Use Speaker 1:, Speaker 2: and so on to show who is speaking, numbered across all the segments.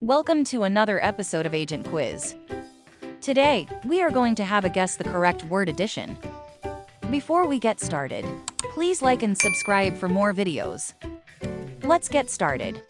Speaker 1: Welcome to another episode of Agent Quiz. Today, we are going to have a guess the correct word addition. Before we get started, please like and subscribe for more videos. Let's get started.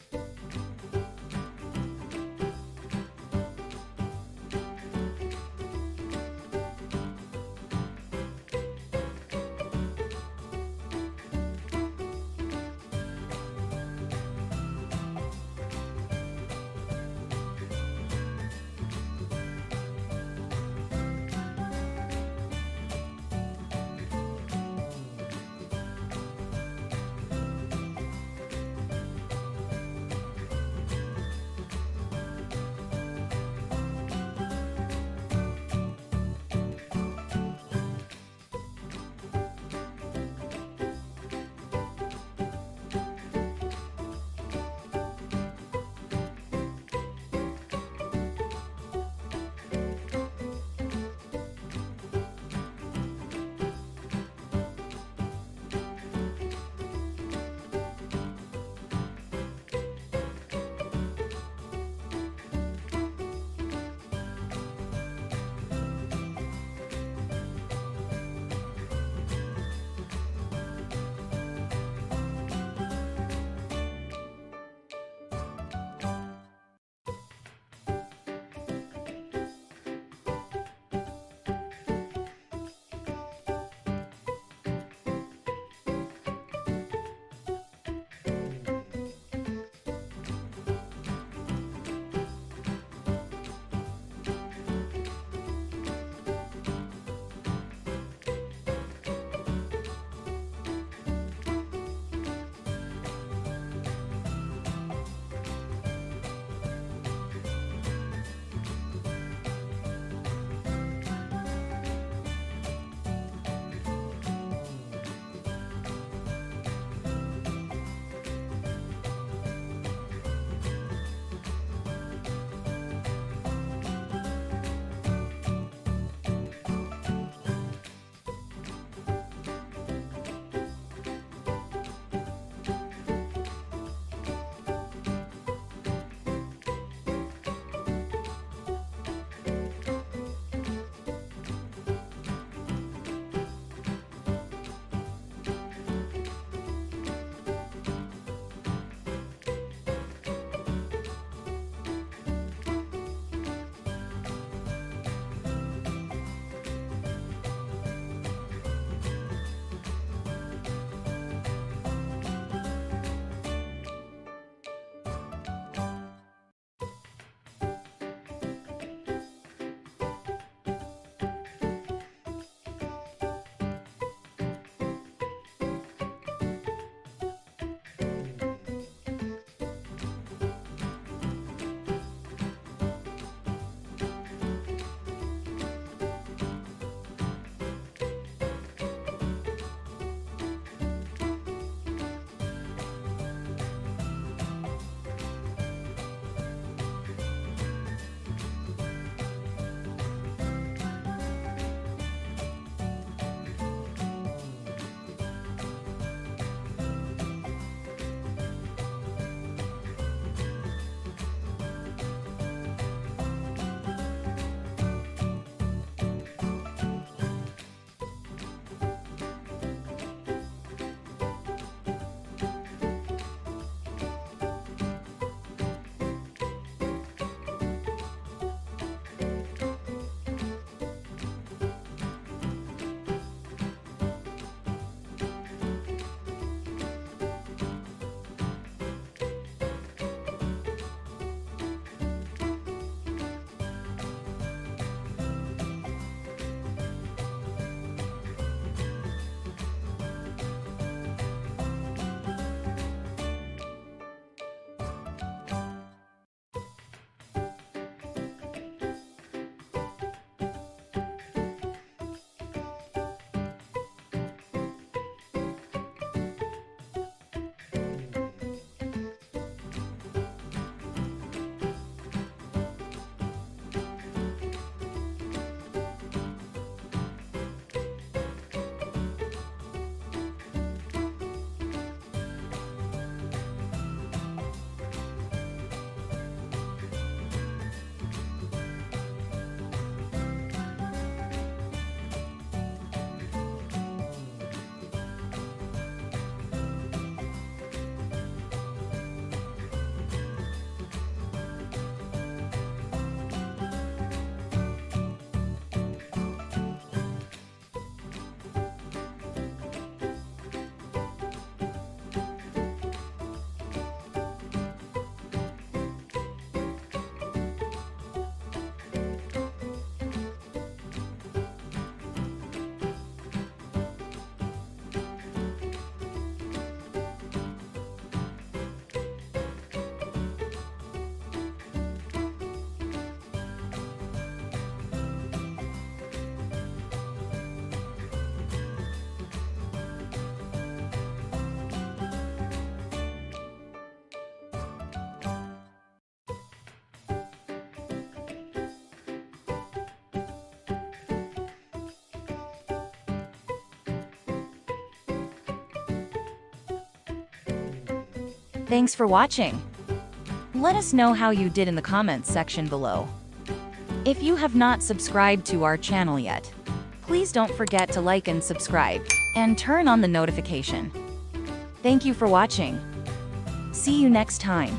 Speaker 1: Thanks for watching. Let us know how you did in the comments section below. If you have not subscribed to our channel yet, please don't forget to like and subscribe, and turn on the notification. Thank you for watching. See you next time.